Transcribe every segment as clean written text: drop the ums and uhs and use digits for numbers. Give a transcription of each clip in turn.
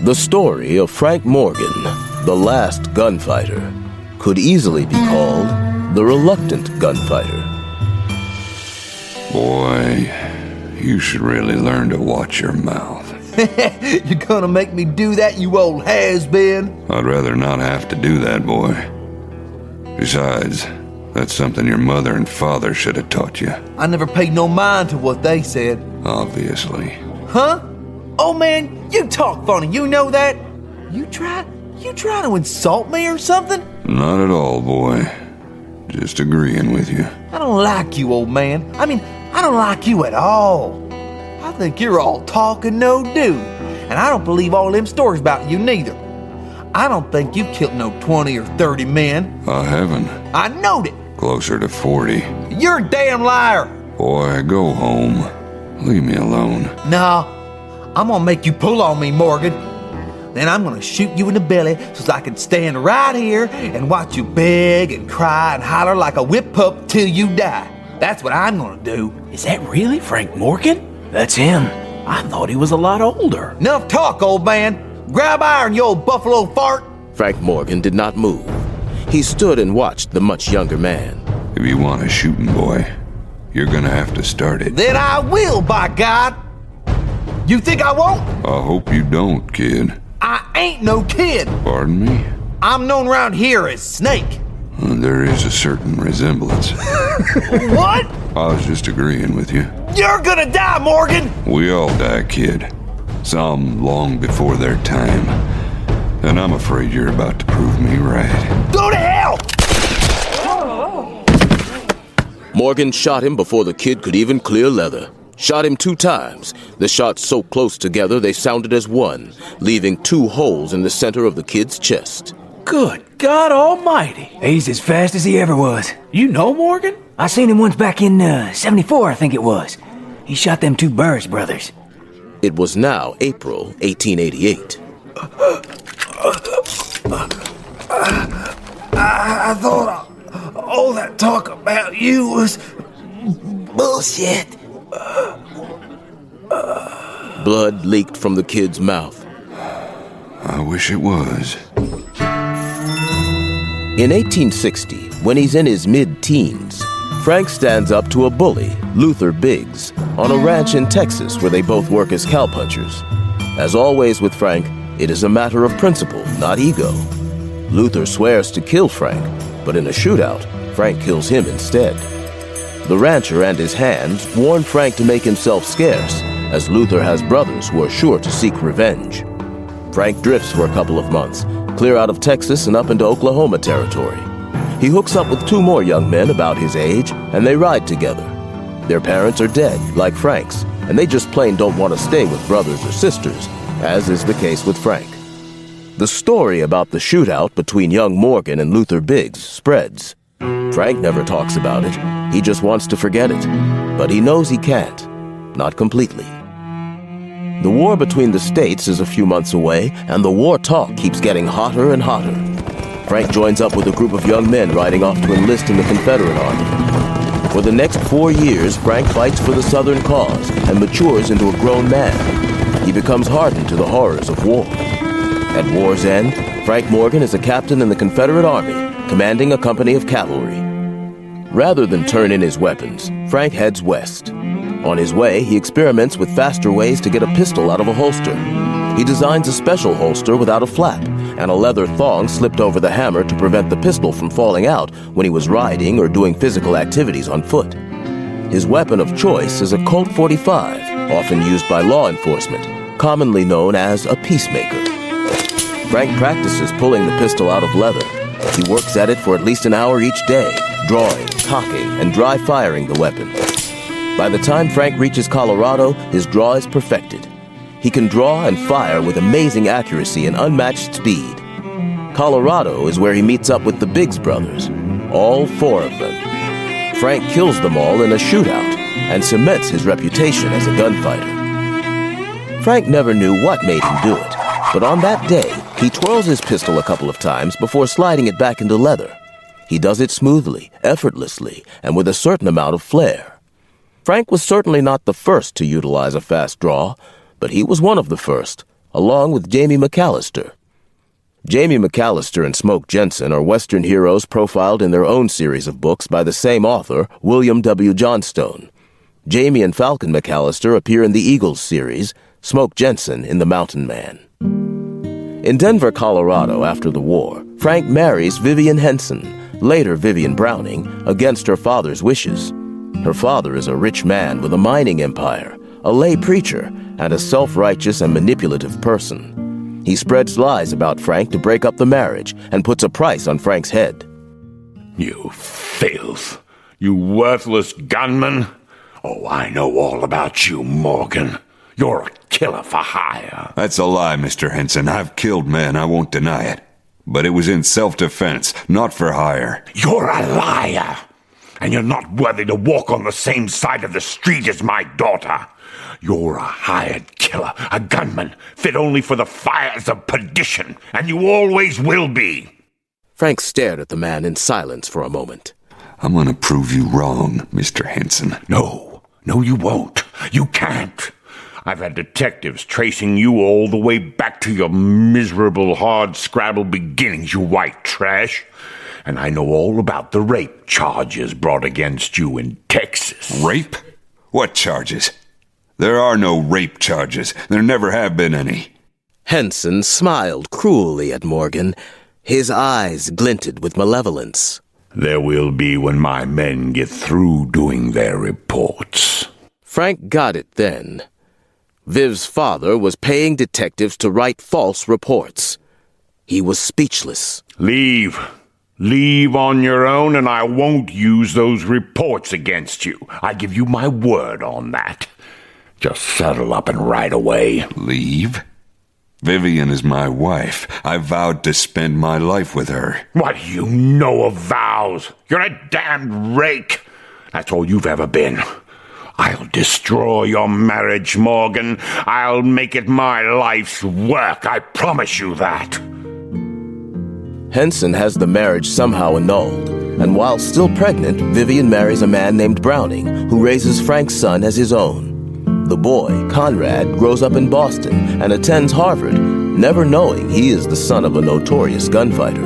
The story of Frank Morgan, the last gunfighter, could easily be called the reluctant gunfighter. Boy, you should really learn to watch your mouth. You're gonna make me do that, you old has-been? I'd rather not have to do that, boy. Besides, that's something your mother and father should have taught you. I never paid no mind to what they said. Obviously. Huh? Oh man, you talk funny, you know that? You try to insult me or something? Not at all, boy. Just agreeing with you. I don't like you, old man. I mean, I don't like you at all. I think you're all talk and no do. And I don't believe all them stories about you neither. I don't think you've killed no 20 or 30 men. I haven't. I knowed it. Closer to 40. You're a damn liar. Boy, go home. Leave me alone. No, I'm gonna make you pull on me, Morgan. Then I'm gonna shoot you in the belly so I can stand right here and watch you beg and cry and holler like a whip pup till you die. That's what I'm gonna do. Is that really Frank Morgan? That's him. I thought he was a lot older. Enough talk, old man. Grab iron, you old buffalo fart. Frank Morgan did not move. He stood and watched the much younger man. If you want a shooting, boy, you're gonna have to start it. Then I will, by God. You think I won't? I hope you don't, kid. I ain't no kid. Pardon me? I'm known around here as Snake. There is a certain resemblance. What? I was just agreeing with you. You're gonna die, Morgan! We all die, kid. Some long before their time. And I'm afraid you're about to prove me right. Go to hell! Morgan shot him before the kid could even clear leather. Shot him 2 times. The shots so close together they sounded as one, leaving 2 holes in the center of the kid's chest. Good God almighty. He's as fast as he ever was. You know Morgan? I seen him once back in, 74, I think it was. He shot them 2 Burris brothers. It was now April 1888. I thought all that talk about you was bullshit. Blood leaked from the kid's mouth. I wish it was. In 1860, when he's in his mid-teens, Frank stands up to a bully, Luther Biggs, on a ranch in Texas where they both work as cowpunchers. As always with Frank, it is a matter of principle, not ego. Luther swears to kill Frank, but in a shootout, Frank kills him instead. The rancher and his hands warn Frank to make himself scarce, as Luther has brothers who are sure to seek revenge. Frank drifts for a couple of months, clear out of Texas and up into Oklahoma territory. He hooks up with 2 more young men about his age, and they ride together. Their parents are dead, like Frank's, and they just plain don't want to stay with brothers or sisters, as is the case with Frank. The story about the shootout between young Morgan and Luther Biggs spreads. Frank never talks about it. He just wants to forget it. But he knows he can't. Not completely. The war between the states is a few months away, and the war talk keeps getting hotter and hotter. Frank joins up with a group of young men riding off to enlist in the Confederate Army. For the next 4 years, Frank fights for the Southern cause and matures into a grown man. He becomes hardened to the horrors of war. At war's end, Frank Morgan is a captain in the Confederate Army, commanding a company of cavalry. Rather than turn in his weapons, Frank heads west. On his way, he experiments with faster ways to get a pistol out of a holster. He designs a special holster without a flap, and a leather thong slipped over the hammer to prevent the pistol from falling out when he was riding or doing physical activities on foot. His weapon of choice is a Colt .45, often used by law enforcement, commonly known as a peacemaker. Frank practices pulling the pistol out of leather. He works at it for at least an hour each day, drawing, cocking, and dry firing the weapon. By the time Frank reaches Colorado, his draw is perfected. He can draw and fire with amazing accuracy and unmatched speed. Colorado is where he meets up with the Biggs brothers, all 4 of them. Frank kills them all in a shootout and cements his reputation as a gunfighter. Frank never knew what made him do it, but on that day, he twirls his pistol a couple of times before sliding it back into leather. He does it smoothly, effortlessly, and with a certain amount of flair. Frank was certainly not the first to utilize a fast draw, but he was one of the first, along with Jamie McAllister. Jamie McAllister and Smoke Jensen are Western heroes profiled in their own series of books by the same author, William W. Johnstone. Jamie and Falcon McAllister appear in the Eagles series, Smoke Jensen in The Mountain Man. In Denver, Colorado, after the war, Frank marries Vivian Henson, later Vivian Browning, against her father's wishes. Her father is a rich man with a mining empire, a lay preacher, and a self-righteous and manipulative person. He spreads lies about Frank to break up the marriage and puts a price on Frank's head. You filth! You worthless gunman! Oh, I know all about you, Morgan. You're a killer for hire. That's a lie, Mr. Henson. I've killed men, I won't deny it. But it was in self-defense, not for hire. You're a liar! And you're not worthy to walk on the same side of the street as my daughter. You're a hired killer, a gunman, fit only for the fires of perdition, and you always will be. Frank stared at the man in silence for a moment. I'm gonna prove you wrong, Mr. Henson. No, you won't. You can't. I've had detectives tracing you all the way back to your miserable, hard-scrabble beginnings, you white trash. And I know all about the rape charges brought against you in Texas. Rape? What charges? There are no rape charges. There never have been any. Henson smiled cruelly at Morgan. His eyes glinted with malevolence. There will be when my men get through doing their reports. Frank got it then. Viv's father was paying detectives to write false reports. He was speechless. Leave. Leave on your own, and I won't use those reports against you. I give you my word on that. Just settle up and ride away. Leave? Vivian is my wife. I vowed to spend my life with her. What do you know of vows? You're a damned rake. That's all you've ever been. I'll destroy your marriage, Morgan. I'll make it my life's work. I promise you that. Henson has the marriage somehow annulled, and while still pregnant, Vivian marries a man named Browning, who raises Frank's son as his own. The boy, Conrad, grows up in Boston and attends Harvard, never knowing he is the son of a notorious gunfighter.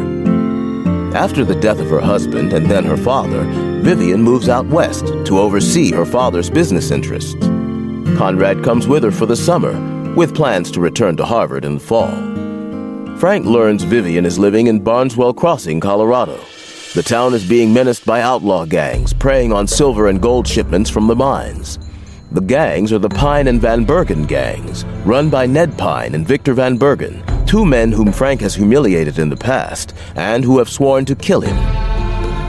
After the death of her husband and then her father, Vivian moves out west to oversee her father's business interests. Conrad comes with her for the summer, with plans to return to Harvard in the fall. Frank learns Vivian is living in Barneswell Crossing, Colorado. The town is being menaced by outlaw gangs preying on silver and gold shipments from the mines. The gangs are the Pine and Van Bergen gangs, run by Ned Pine and Victor Van Bergen, two men whom Frank has humiliated in the past and who have sworn to kill him.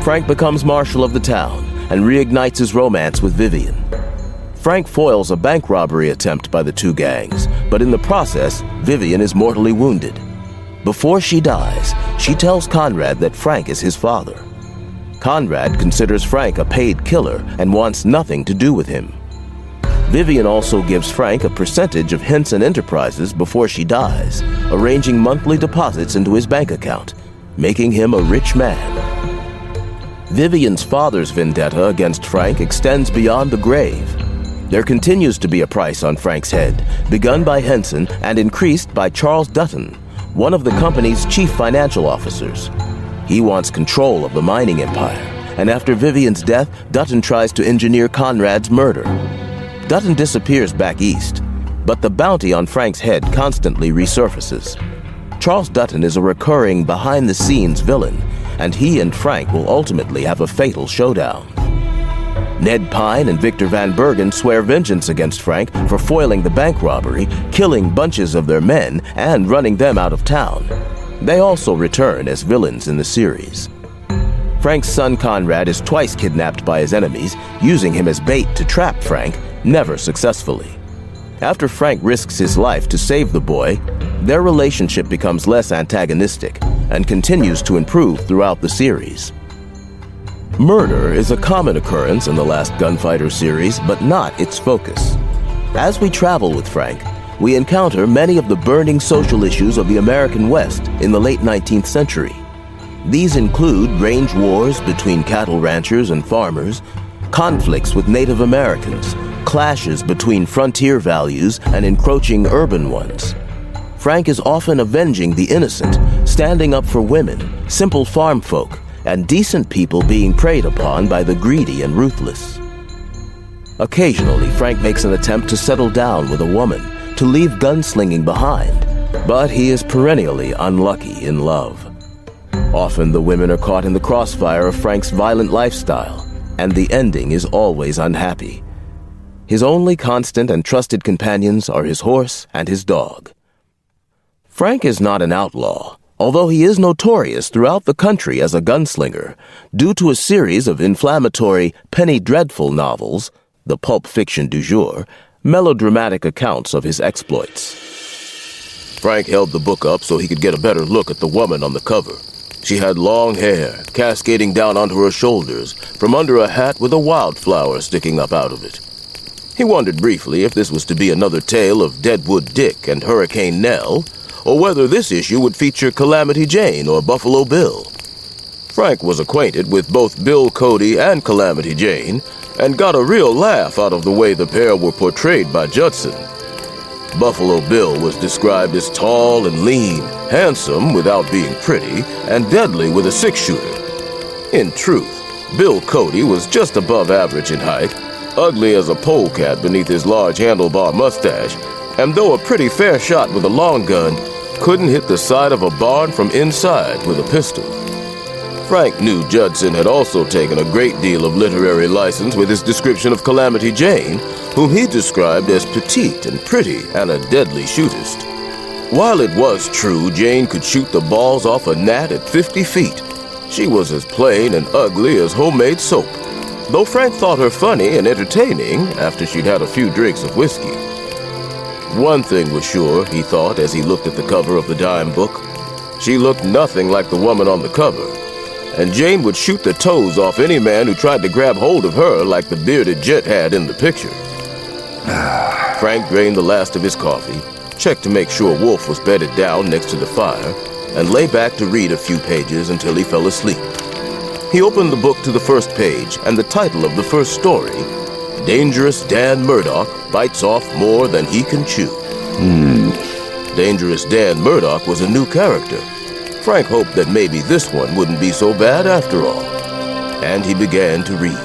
Frank becomes marshal of the town and reignites his romance with Vivian. Frank foils a bank robbery attempt by the two gangs, but in the process, Vivian is mortally wounded. Before she dies, she tells Conrad that Frank is his father. Conrad considers Frank a paid killer and wants nothing to do with him. Vivian also gives Frank a percentage of Henson Enterprises before she dies, arranging monthly deposits into his bank account, making him a rich man. Vivian's father's vendetta against Frank extends beyond the grave. There continues to be a price on Frank's head, begun by Henson and increased by Charles Dutton, one of the company's chief financial officers. He wants control of the mining empire, and after Vivian's death, Dutton tries to engineer Conrad's murder. Dutton disappears back east, but the bounty on Frank's head constantly resurfaces. Charles Dutton is a recurring behind-the-scenes villain, and he and Frank will ultimately have a fatal showdown. Ned Pine and Victor Van Bergen swear vengeance against Frank for foiling the bank robbery, killing bunches of their men, and running them out of town. They also return as villains in the series. Frank's son Conrad is twice kidnapped by his enemies, using him as bait to trap Frank, never successfully. After Frank risks his life to save the boy, their relationship becomes less antagonistic and continues to improve throughout the series. Murder is a common occurrence in the Last Gunfighter series, but not its focus. As we travel with Frank, we encounter many of the burning social issues of the American West in the late 19th century. These include range wars between cattle ranchers and farmers, conflicts with Native Americans, clashes between frontier values and encroaching urban ones. Frank is often avenging the innocent, standing up for women, simple farm folk, and decent people being preyed upon by the greedy and ruthless. Occasionally, Frank makes an attempt to settle down with a woman, to leave gunslinging behind, but he is perennially unlucky in love. Often the women are caught in the crossfire of Frank's violent lifestyle, and the ending is always unhappy. His only constant and trusted companions are his horse and his dog. Frank is not an outlaw, although he is notorious throughout the country as a gunslinger, due to a series of inflammatory penny dreadful novels, the pulp fiction du jour, melodramatic accounts of his exploits. Frank held the book up so he could get a better look at the woman on the cover. She had long hair, cascading down onto her shoulders, from under a hat with a wildflower sticking up out of it. He wondered briefly if this was to be another tale of Deadwood Dick and Hurricane Nell, or whether this issue would feature Calamity Jane or Buffalo Bill. Frank was acquainted with both Bill Cody and Calamity Jane, and got a real laugh out of the way the pair were portrayed by Judson. Buffalo Bill was described as tall and lean, handsome without being pretty, and deadly with a six-shooter. In truth, Bill Cody was just above average in height, ugly as a polecat beneath his large handlebar mustache, and though a pretty fair shot with a long gun, couldn't hit the side of a barn from inside with a pistol. Frank knew Judson had also taken a great deal of literary license with his description of Calamity Jane, whom he described as petite and pretty and a deadly shootist. While it was true Jane could shoot the balls off a gnat at 50 feet, she was as plain and ugly as homemade soap, though Frank thought her funny and entertaining after she'd had a few drinks of whiskey. One thing was sure, he thought as he looked at the cover of the dime book. She looked nothing like the woman on the cover, and Jane would shoot the toes off any man who tried to grab hold of her like the bearded jet had in the picture. Frank drained the last of his coffee, checked to make sure Wolf was bedded down next to the fire, and lay back to read a few pages until he fell asleep. He opened the book to the first page, and the title of the first story, Dangerous Dan Murdoch Bites Off More Than He Can Chew. Dangerous Dan Murdoch was a new character. Frank hoped that maybe this one wouldn't be so bad after all. And he began to read.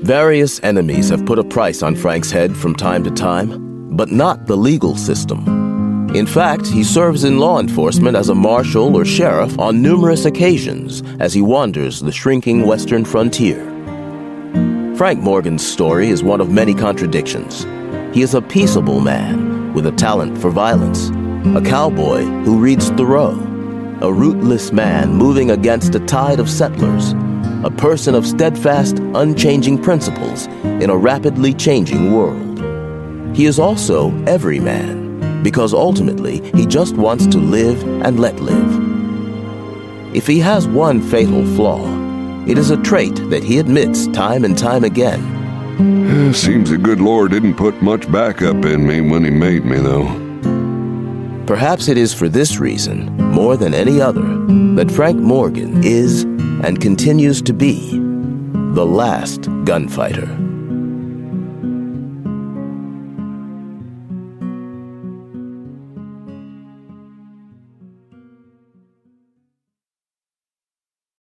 Various enemies have put a price on Frank's head from time to time, but not the legal system. In fact, he serves in law enforcement as a marshal or sheriff on numerous occasions as he wanders the shrinking western frontier. Frank Morgan's story is one of many contradictions. He is a peaceable man with a talent for violence, a cowboy who reads Thoreau, a rootless man moving against a tide of settlers, a person of steadfast, unchanging principles in a rapidly changing world. He is also every man, because ultimately he just wants to live and let live. If he has one fatal flaw, it is a trait that he admits time and time again. Seems the good Lord didn't put much backup in me when he made me, though. Perhaps it is for this reason, more than any other, that Frank Morgan is and continues to be the last gunfighter.